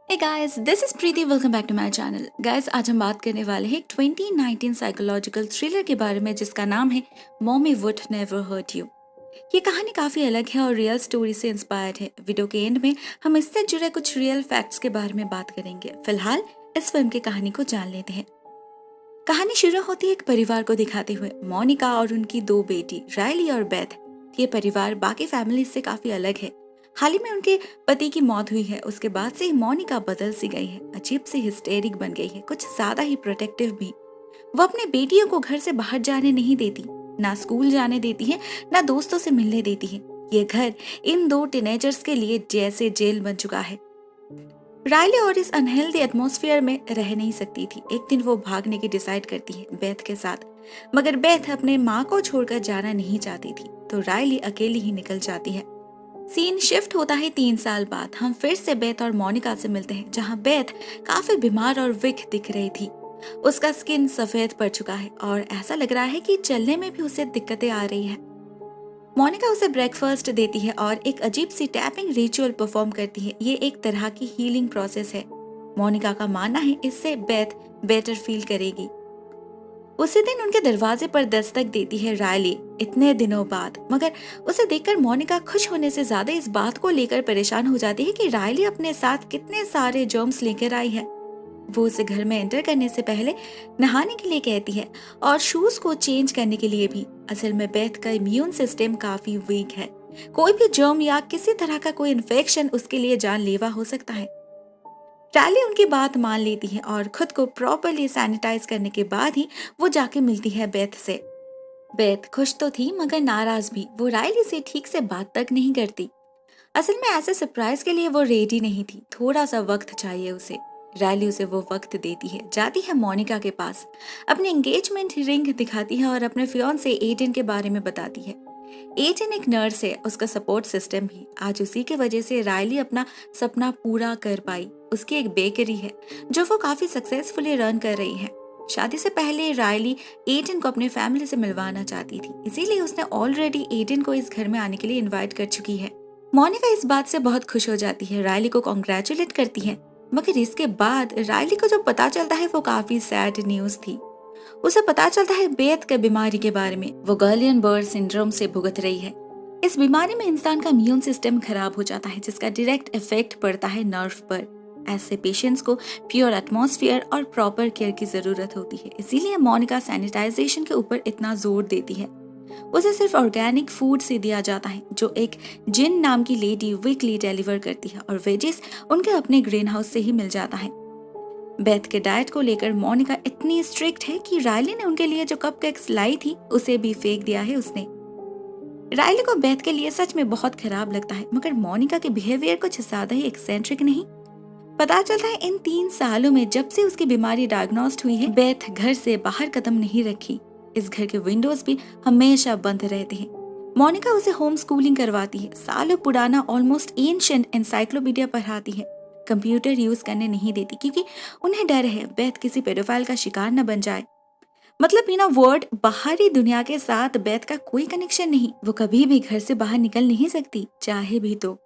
Hey guys, this is Preeti. Welcome back to my channel. Guys, आज हम बात करने वाले हैं एक 2019 साइकोलॉजिकल थ्रिलर के बारे में जिसका नाम है mommy would never hurt you. ये कहानी काफी अलग है और रियल स्टोरी से इंस्पायर्ड है। वीडियो के एंड में हम इससे जुड़े कुछ रियल फैक्ट्स के बारे में बात करेंगे। फिलहाल इस फिल्म की कहानी को जान लेते हैं। कहानी शुरू होती है एक परिवार को दिखाते हुए। मोनिका और उनकी दो बेटी रायली और बेथ। ये परिवार बाकी फैमिली से काफी अलग है। हाल ही में उनके पति की मौत हुई है। उसके बाद से ही मोनिका बदल सी गई है, अजीब सी हिस्टेरिक बन गई है, कुछ ज्यादा ही प्रोटेक्टिव भी। वो अपने बेटियों को घर से बाहर जाने नहीं देती, ना स्कूल जाने देती है, ना दोस्तों से मिलने देती है। ये घर इन दो टीनेजर्स के लिए जैसे जेल बन चुका है। रायली और इस अनहेल्दी एटमॉस्फेयर में रह नहीं सकती थी। एक दिन वो भागने की डिसाइड करती है बेथ के साथ, मगर बेथ अपने माँ को छोड़कर जाना नहीं चाहती थी, तो रायली अकेली ही निकल जाती है। सीन शिफ्ट होता है 3 साल बाद। हम फिर से बेथ और मोनिका से मिलते हैं, जहाँ बेथ काफी बीमार और वीक दिख रही थी। उसका स्किन सफेद पड़ चुका है और ऐसा लग रहा है कि चलने में भी उसे दिक्कतें आ रही है। मोनिका उसे ब्रेकफास्ट देती है और एक अजीब सी टैपिंग रिचुअल परफॉर्म करती है। ये एक तरह की हीलिंग प्रोसेस है। मोनिका का मानना है इससे बेथ बेटर फील करेगी। उसी दिन उनके दरवाजे पर दस्तक देती है रायली, इतने दिनों बाद। मगर उसे देखकर मोनिका खुश होने से ज्यादा इस बात को लेकर परेशान हो जाती है कि रायली अपने साथ कितने सारे जर्म्स लेकर आई है। वो उसे घर में एंटर करने से पहले नहाने के लिए कहती है और शूज को चेंज करने के लिए भी। असल में बेथ का इम्यून सिस्टम काफी वीक है। कोई भी जर्म या किसी तरह का कोई इन्फेक्शन उसके लिए जानलेवा हो सकता है। रायली उनकी बात मान लेती है और खुद को प्रॉपरली सैनिटाइज करने के बाद ही वो जाके मिलती है बेथ से। बेथ खुश तो थी मगर नाराज भी। वो रायली से ठीक से बात तक नहीं करती। असल में ऐसे सरप्राइज के लिए वो रेडी नहीं थी, थोड़ा सा वक्त चाहिए उसे। रायली उसे वो वक्त देती है, जाती है मोनिका के पास, अपनी एंगेजमेंट रिंग दिखाती है और अपने फियांसे एडन के बारे में बताती है। एडन एक नर्स है, उसका सपोर्ट सिस्टम भी। आज उसी की वजह से रायली अपना सपना पूरा कर पाई। उसकी एक बेकरी है जो वो काफी सक्सेसफुली रन कर रही है। शादी से पहले रायली एडन को अपने फैमिली से मिलवाना चाहती थी, इसीलिए उसने ऑलरेडी एडन को इस घर में आने के लिए इनवाइट कर चुकी है। मोनिका इस बात से बहुत खुश हो जाती है, रायली को कॉन्ग्रेचुलेट करती है। मगर इसके बाद रायली को जो पता चलता है वो काफी सैड न्यूज थी। उसे पता चलता है बेथ के बीमारी के बारे में। वो गर्लियन बर्ड सिंड्रोम से भुगत रही है। इस बीमारी में इंसान का इम्यून सिस्टम खराब हो जाता है, जिसका डायरेक्ट इफेक्ट पड़ता है नर्व पर। ऐसे पेशेंट्स को प्योर एटमॉस्फेयर और प्रॉपर केयर की जरूरत होती है। इसीलिए मोनिका सैनिटाइजेशन के ऊपर इतना जोर देती है। उसे सिर्फ ऑर्गेनिक फूड से दिया जाता है, जो एक जिन नाम की लेडी वीकली डिलीवर करती है, और वेजेस उनके अपने ग्रीन हाउस से ही मिल जाता है। बेथ के डाइट को लेकर मोनिका इतनी स्ट्रिक्ट है कि रायली ने उनके लिए जो कपकेक्स लाई थी उसे भी फेंक दिया है उसने। रायली को बेथ के लिए सच में बहुत खराब लगता है, मगर मोनिका के बिहेवियर कुछ ज्यादा ही एक्सेंट्रिक नहीं। पता चलता है इन 3 सालों में जब से उसकी बीमारी डायग्नोस्ड हुई है, बेथ घर से बाहर कदम नहीं रखी। इस घर के विंडोज भी हमेशा बंद रहते हैं। मोनिका उसे होम स्कूलिंग करवाती है, सालों पुराना ऑलमोस्ट एंशिएंट एनसाइक्लोपीडिया पढ़ाती है। कंप्यूटर यूज करने नहीं देती क्योंकि उन्हें डर है बेथ किसी पेडोफाइल का शिकार न बन जाए। मतलब बिना वर्ड बाहरी दुनिया के साथ बेथ का कोई कनेक्शन नहीं। वो कभी भी घर से बाहर निकल नहीं सकती, चाहे भी तो।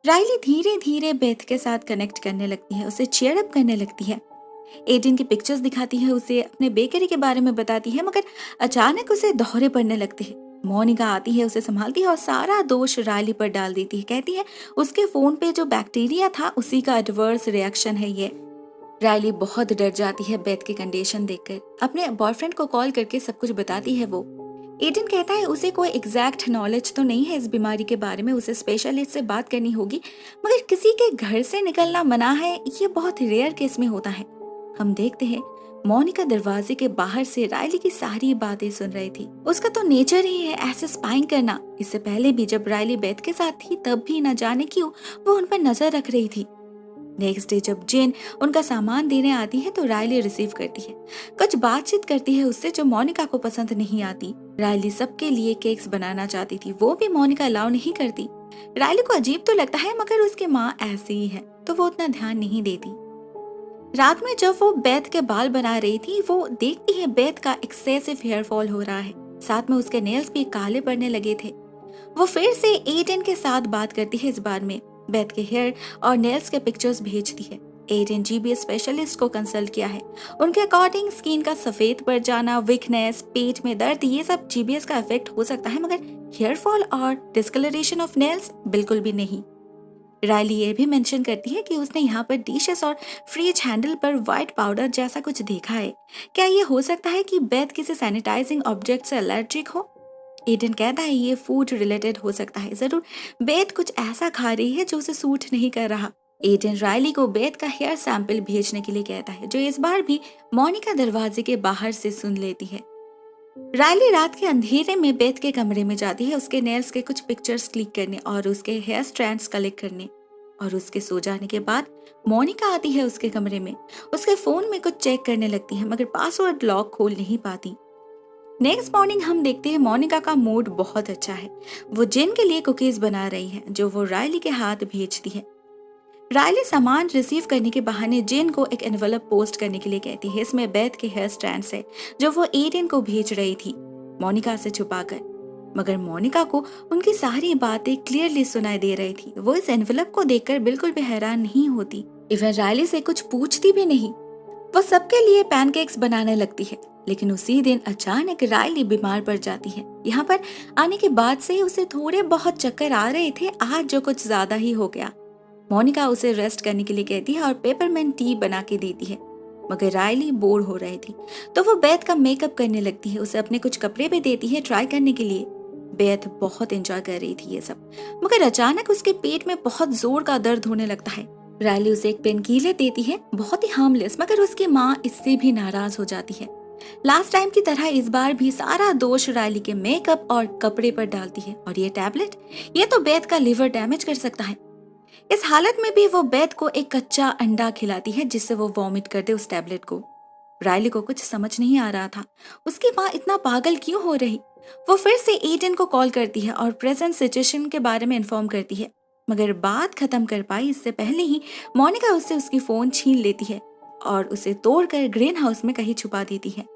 रायली धीरे धीरे बेथ के साथ कनेक्ट करने लगती है, उसे चीयर अप करने लगती है। एडन की पिक्चर्स दिखाती है, उसे अपने बेकरी के बारे में बताती है, मगर अचानक उसे दौरे पड़ने लगते हैं। मोनिका आती है, उसे संभालती है और सारा दोष रायली पर डाल देती है। कहती है उसके फोन पे जो बैक्टीरिया था उसी का एडवर्स रिएक्शन है ये। रायली बहुत डर जाती है बेथ की कंडीशन देखकर। अपने बॉयफ्रेंड को कॉल करके सब कुछ बताती है वो। एडन कहता है उसे कोई एग्जैक्ट नॉलेज तो नहीं है इस बीमारी के बारे में, उसे स्पेशलिस्ट से बात करनी होगी, मगर किसी के घर से निकलना मना है, ये बहुत रेयर केस में होता है। हम देखते हैं मोनिका दरवाजे के बाहर से रायली की सारी बातें सुन रही थी। उसका तो नेचर ही है ऐसे स्पाइंग करना। इससे पहले भी जब रायली बेथ के साथ थी तब भी न जाने क्यों वो उन पर नजर रख रही थी। नेक्स्ट डे जब जेन उनका सामान देने आती है तो रायली रिसीव करती है। कुछ बातचीत करती है उससे जो मोनिका को पसंद नहीं आती। रायली सबके लिए केक्स बनाना चाहती थी, वो भी मोनिका अलाउ नहीं करती। रायली को अजीब तो लगता है, मगर उसकी माँ ऐसी ही है तो वो उतना ध्यान नहीं देती। रात में जब वो बेथ के बाल बना रही थी, वो देखती है बेथ का एक्सेसिव हेयर फॉल हो रहा है, साथ में उसके नेल्स भी काले पड़ने लगे थे। वो फिर से एडन के साथ बात करती है इस बार में। बेथ के हेयर और नेल्स के पिक्चर्स भेजती है। एडन जीबीएस स्पेशलिस्ट को कंसल्ट किया है। उनके अकॉर्डिंग स्किन का सफेद पड़ जाना, वीकनेस, पेट में दर्द, ये सब जीबीएस का इफेक्ट हो सकता है, मगर हेयर फॉल और डिस्कलरेशन ऑफ नेल्स बिल्कुल भी नहीं। रायली ये भी मेंशन करती है कि उसने यहाँ पर डिशेस और फ्रिज हैंडल पर व्हाइट पाउडर जैसा कुछ देखा है। क्या ये हो सकता है कि बेथ किसी सैनिटाइजिंग ऑब्जेक्ट से एलर्जिक हो? एडन कहता है ये फूड रिलेटेड हो सकता है, जरूर बेथ कुछ ऐसा खा रही है जो उसे सूट नहीं कर रहा। एडन रायली को बेथ का हेयर सैंपल भेजने के लिए कहता है, जो इस बार भी मोनिका दरवाजे के बाहर से सुन लेती है। रायली रात के अंधेरे में बेथ के कमरे में जाती है उसके नेल्स के कुछ पिक्चर्स क्लिक करने और उसके हेयर स्ट्रैंड्स कलेक्ट करने। और उसके सो जाने के बाद मोनिका आती है उसके कमरे में, उसके फोन में कुछ चेक करने लगती है, मगर पासवर्ड लॉक खोल नहीं पाती। नेक्स्ट मॉर्निंग हम देखते हैं मोनिका का मूड बहुत अच्छा है। वो जिन के लिए कुकीज बना रही है, जो वो रायली के हाथ भेजती है। रायली सामान रिसीव करने के बहाने जिन को एक एनवेलप पोस्ट करने के लिए कहती है। इसमें बेथ के हेयर स्ट्रैंड्स है जो वो एडन को भेज रही थी, मोनिका से छुपाकर। मगर मोनिका को उनकी सारी बातें क्लियरली सुनाई दे रही थी। वो इस एनवेलप को देखकर बिल्कुल भी हैरान नहीं होती, इवन रायली से कुछ पूछती भी नहीं। वो सबके लिए पैनकेक्स बनाने लगती है। लेकिन उसी दिन अचानक रायली बीमार पड़ जाती है। यहाँ पर आने के बाद से उसे थोड़े बहुत चक्कर आ रहे थे, आज जो कुछ ज्यादा ही हो गया। मोनिका उसे रेस्ट करने के लिए कहती है और पेपरमेंट टी बना के देती है, मगर रायली बोर हो रही थी तो वो बेथ का मेकअप करने लगती है। उसे अपने कुछ कपड़े भी देती है ट्राई करने के लिए। बेथ बहुत एंजॉय कर रही थी ये सब, मगर अचानक उसके पेट में बहुत जोर का दर्द होने लगता है। रायली उसे एक पेन किलर देती है, बहुत ही हार्मलेस, मगर उसकी माँ इससे भी नाराज हो जाती है। लास्ट टाइम की तरह इस बार भी सारा दोष रायली के मेकअप और कपड़े पर डालती है। और ये टैबलेट, ये तो बेथ का लिवर डैमेज कर सकता है। इस हालत में भी वो बेथ को एक कच्चा अंडा खिलाती है जिससे वो वॉमिट कर दे उस टैबलेट को। रायली को कुछ समझ नहीं आ रहा था, उसकी माँ इतना पागल क्यों हो रही। वो फिर से एडन को कॉल करती है और प्रेजेंट सिचुएशन के बारे में इन्फॉर्म करती है, मगर बात खत्म कर पाई इससे पहले ही मोनिका उससे उसकी फोन छीन लेती है और उसे तोड़कर ग्रीन हाउस में कहीं छुपा देती है।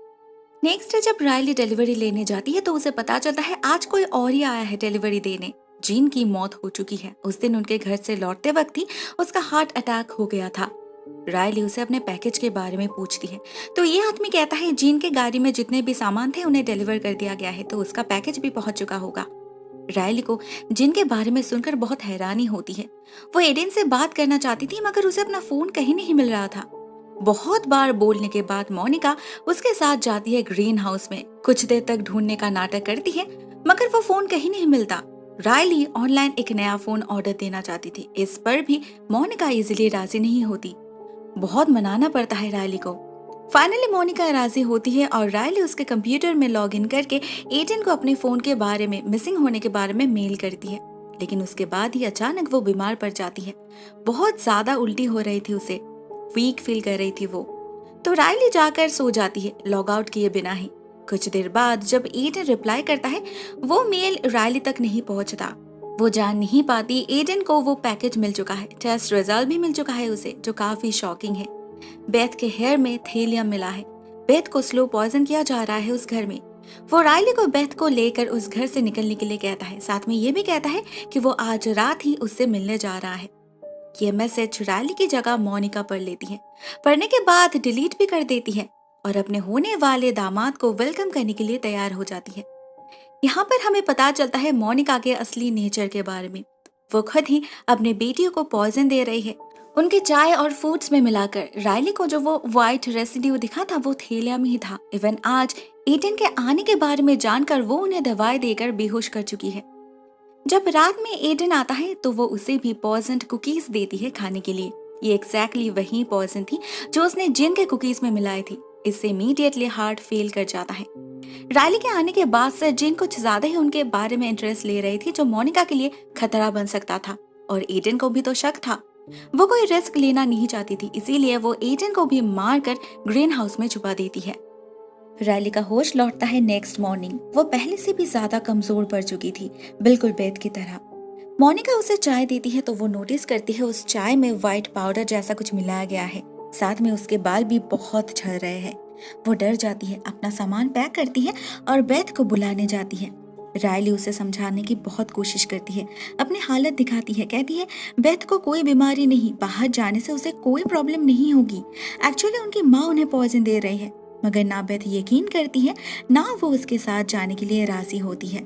नेक्स्ट डे जब रायली डिलीवरी लेने जाती है तो उसे पता चलता है आज कोई और ही आया है डिलीवरी देने। जीन की मौत हो चुकी है। उस दिन उनके घर से लौटते वक्त ही उसका हार्ट अटैक हो गया था। रायली उसे अपने पैकेज के बारे में पूछती है तो ये आदमी कहता है जीन के गाड़ी में जितने भी सामान थे उन्हें डिलीवर कर दिया गया है, तो उसका पैकेज भी पहुंच चुका होगा। रायली को जिन के बारे में सुनकर बहुत हैरानी होती है। वो एडन से बात करना चाहती थी, मगर उसे अपना फोन कहीं नहीं मिल रहा था। बहुत बार बोलने के बाद मोनिका उसके साथ जाती है ग्रीन हाउस में। कुछ देर तक ढूंढने का नाटक करती है, मगर वो फोन कहीं नहीं मिलता। रायली ऑनलाइन एक नया फोन ऑर्डर देना चाहती थी, इस पर भी मोनिका इजीली राजी नहीं होती। बहुत मनाना पड़ता है रायली को। फाइनली मोनिका राजी होती है और रायली उसके कंप्यूटर में लॉग इन करके एडन को अपने फोन के बारे में, मिसिंग होने के बारे में मेल करती है। लेकिन उसके बाद ही अचानक वो बीमार पड़ जाती है। बहुत ज्यादा उल्टी हो रही थी उसे, वीक फील कर रही थी वो। तो रायली जाकर सो जाती है लॉग आउट किए बिना ही। कुछ देर बाद जब एडन रिप्लाई करता है वो मेल रायली तक नहीं पहुंचता। वो जान नहीं पाती एडन को वो पैकेज मिल चुका है, टेस्ट रिजल्ट भी मिल चुका है उसे, जो काफी शॉकिंग है। बेथ के हेयर में थेलियम मिला है। बेथ को स्लो पॉइजन किया जा रहा है उस घर में। वो रायली को बेथ को लेकर उस घर से निकलने के लिए कहता है, साथ में ये भी कहता है कि वो आज रात ही उससे मिलने जा रहा है। ये मैसेज रायली की जगह मोनिका पढ़ लेती है। पढ़ने के बाद डिलीट भी कर देती है और अपने होने वाले दामाद को वेलकम करने के लिए तैयार हो जाती है। यहाँ पर हमें पता चलता है मोनिका के असली नेचर के बारे में। वो खुद ही अपने बेटियों को पॉइजन दे रही है, उनके चाय और फूड्स में मिलाकर। रायली को जो वो व्हाइट रेसिड्यू दिखा था वो थेलियम ही था। इवन आज एडन के आने के बारे में जानकर वो उन्हें दवाई देकर बेहोश कर चुकी है। जब रात में एडन आता है तो वो उसे भी पॉइजन कुकीज देती है खाने के लिए। ये एग्जैक्टली वही पॉइजन थी जो उसने जिन के कुकीज में मिलाई थी। इससे इमीडिएटली हार्ट फेल कर जाता है। रायली के आने के बाद से जिन कुछ ज्यादा ही उनके बारे में इंटरेस्ट ले रही थी, जो मोनिका के लिए खतरा बन सकता था। और एडन को भी तो शक था। वो कोई रिस्क लेना नहीं चाहती थी, इसीलिए वो एडन को भी मारकर ग्रीन हाउस में छुपा देती है। रायली का होश लौटता है नेक्स्ट मॉर्निंग। वो पहले से भी ज्यादा कमजोर पड़ चुकी थी, बिल्कुल बेथ की तरह। मोनिका उसे चाय देती है तो वो नोटिस करती है उस चाय में व्हाइट पाउडर जैसा कुछ मिलाया गया है। साथ में उसके बाल भी बहुत झड़ रहे हैं। वो डर जाती है, अपना सामान पैक करती है और बेथ को बुलाने जाती है। रायली उसे समझाने की बहुत कोशिश करती है, अपनी हालत दिखाती है, कहती है बेथ को कोई बीमारी नहीं, बाहर जाने से उसे कोई प्रॉब्लम नहीं होगी। एक्चुअली उनकी माँ उन्हें पॉइजन दे रही है, मगर ना बेथ यकीन करती है ना वो उसके साथ जाने के लिए राजी होती है।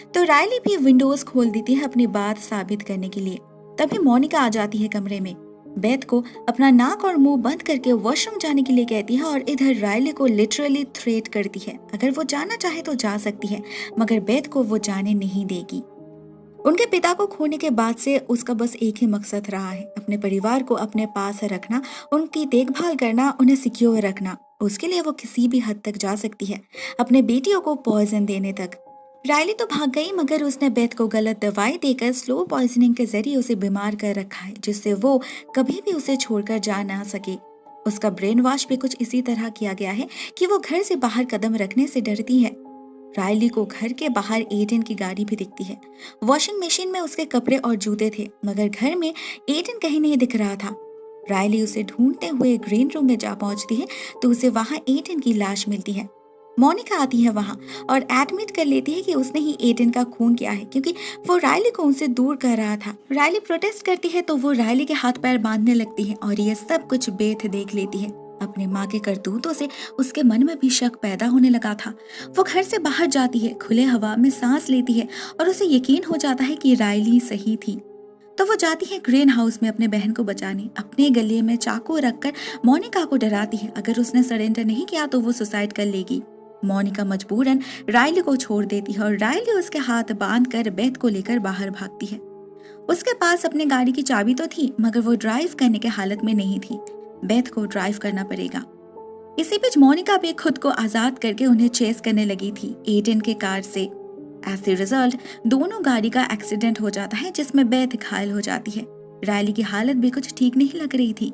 तो रायली भी विंडोज खोल देती है अपनी बात साबित करने के लिए। तभी मोनिका आ जाती है कमरे में, बेथ को अपना नाक और मुंह बंद करके वॉशरूम जाने के लिए कहती है और इधर रायली को लिटरली थ्रेट करती है, अगर वो जाना चाहे तो जा सकती है, मगर बेथ को वो जाने नहीं देगी। उनके पिता को खोने के बाद से उसका बस एक ही मकसद रहा है, अपने परिवार को अपने पास रखना, उनकी देखभाल करना, उन्हें सिक्योर रखना। उसके लिए वो किसी भी हद तक जा सकती है, अपने बेटियों को पॉइजन देने तक। रायली तो भाग गई, मगर उसने बेथ को गलत दवाई देकर स्लो पॉइजनिंग के जरिए उसे बीमार कर रखा है, जिससे वो कभी भी उसे छोड़कर जा ना सके। उसका ब्रेन वॉश भी कुछ इसी तरह किया गया है कि वो घर से बाहर कदम रखने से डरती है। रायली को घर के बाहर एडन की गाड़ी भी दिखती है। वॉशिंग मशीन में उसके कपड़े और जूते थे, मगर घर में एडन कहीं नहीं दिख रहा था। रायली उसे ढूंढते हुए ग्रीन रूम में जा पहुंचती है तो उसे वहां एडन की लाश मिलती है। मोनिका आती है वहां और एडमिट कर लेती है कि उसने ही एडन का खून किया है, क्योंकि वो रायली को उनसे दूर कर रहा था। रायली प्रोटेस्ट करती है तो वो रायली के हाथ पैर बांधने लगती है और ये सब कुछ बेथ देख लेती है। अपने माँ के करतूतों से उसके मन में भी शक पैदा होने लगा था। वो घर से बाहर जाती है, खुले हवा में सांस लेती है और उसे यकीन हो जाता है कि रायली सही थी। तो वो जाती है ग्रीन हाउस में अपने बहन को बचाने। अपने गले में चाकू रखकर मोनिका को डराती है, अगर उसने सरेंडर नहीं किया तो वो सुसाइड कर लेगी। मोनिका मजबूरन रायली को छोड़ देती है और रायली उसके हाथ बांधकर बेथ को लेकर बाहर भागती है। उसके पास अपनी गाड़ी की चाबी तो थी, मगर वो ड्राइव करने के हालत में नहीं थी। बेथ को ड्राइव करना पड़ेगा। इसी बीच मोनिका भी खुद को आजाद करके उन्हें चेस करने लगी थी एडन के कार से। एज ए रिजल्ट दोनों गाड़ी का एक्सीडेंट हो जाता है, जिसमें बेथ घायल हो जाती है। रायली की हालत भी कुछ ठीक नहीं लग रही थी,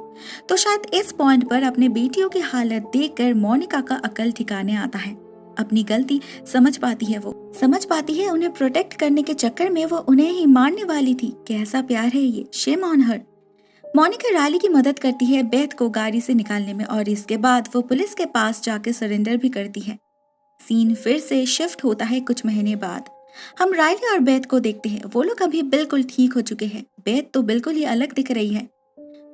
तो शायद इस पॉइंट पर अपने बेटियों की हालत देखकर मोनिका का अकल ठिकाने आता है। अपनी गलती समझ पाती है, वो समझ पाती है उन्हें प्रोटेक्ट करने के चक्कर में वो उन्हें ही मारने वाली थी। कैसा प्यार है ये, shame on her. Monica Riley की मदद करती है बेथ को गाड़ी से निकालने में और इसके बाद वो पुलिस के पास जाके सरेंडर भी करती है। सीन फिर से शिफ्ट होता है कुछ महीने बाद। हम रायली और बेथ को देखते हैं। वो लोग अभी बिल्कुल ठीक हो चुके हैं। बेथ तो बिल्कुल ही अलग दिख रही है।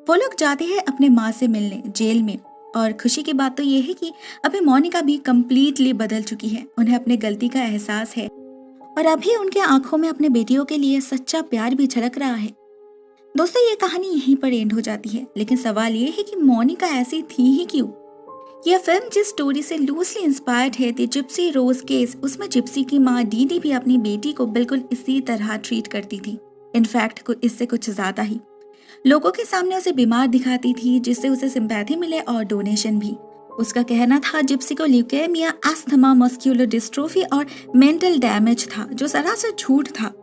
वो लोग जाते हैं अपने माँ से मिलने जेल में, और खुशी की बात तो ये है कि अभी मोनिका भी कम्प्लीटली बदल चुकी है। उन्हें अपने गलती का एहसास है और अभी उनके आंखों में अपने बेटियों के लिए सच्चा प्यार भी झलक रहा है। दोस्तों, ये कहानी यहीं पर एंड हो जाती है, लेकिन सवाल ये है कि मोनिका ऐसी थी ही क्यों? यह फिल्म जिस स्टोरी से लूजली इंस्पायर्ड है, द जिप्सी रोज केस, उसमें जिप्सी की माँ डीडी भी अपनी बेटी को बिल्कुल इसी तरह ट्रीट करती थी। इनफैक्ट इससे कुछ ज्यादा ही। लोगों के सामने उसे बीमार दिखाती थी, जिससे उसे सिंपैथी मिले और डोनेशन भी। उसका कहना था जिप्सी को ल्यूकेमिया, अस्थमा, मस्कुलर डिस्ट्रोफी और मेंटल डैमेज था, जो सरासर झूठ था।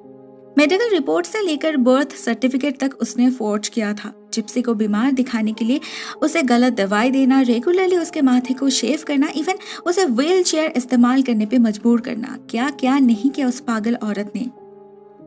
मेडिकल रिपोर्ट से लेकर बर्थ सर्टिफिकेट तक उसने फोर्ज किया था। जिप्सी को बीमार दिखाने के लिए उसे गलत दवाई देना, रेगुलरली उसके माथे को शेव करना, इवन उसे व्हील चेयर इस्तेमाल करने पे मजबूर करना, क्या क्या नहीं किया उस पागल औरत ने।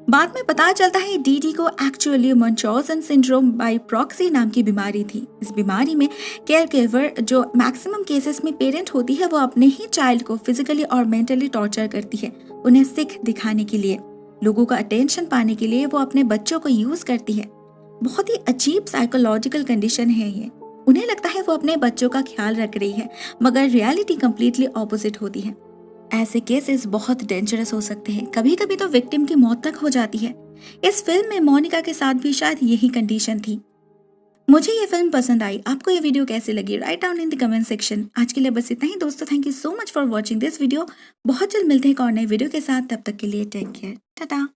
बाद में पता चलता है डीडी को एक्चुअली मंचौसन सिंड्रोम बाय प्रॉक्सी नाम की बीमारी थी। इस बीमारी में केयर गिवर, जो मैक्सिमम केसेस में पेरेंट होती है, वो अपने ही चाइल्ड को फिजिकली और मेंटली टॉर्चर करती है, उन्हें सिक दिखाने के लिए, लोगों का अटेंशन पाने के लिए वो अपने बच्चों को यूज करती है। बहुत ही अजीब साइकोलॉजिकल कंडीशन है ये। उन्हें लगता है वो अपने बच्चों का ख्याल रख रही है, मगर रियलिटी कंप्लीटली ऑपोजिट होती है। ऐसे केसेस बहुत डेंजरस हो सकते हैं, कभी कभी तो विक्टिम की मौत तक हो जाती है। इस फिल्म में मोनिका के साथ भी शायद यही कंडीशन थी। मुझे ये फिल्म पसंद आई। आपको ये वीडियो कैसी लगी? Write down in the comment section. आज के लिए बस इतना ही दोस्तों। Thank you so much for watching this video. बहुत जल्द मिलते हैं एक और नए वीडियो के साथ। तब तक के लिए टेक केयर, टाटा।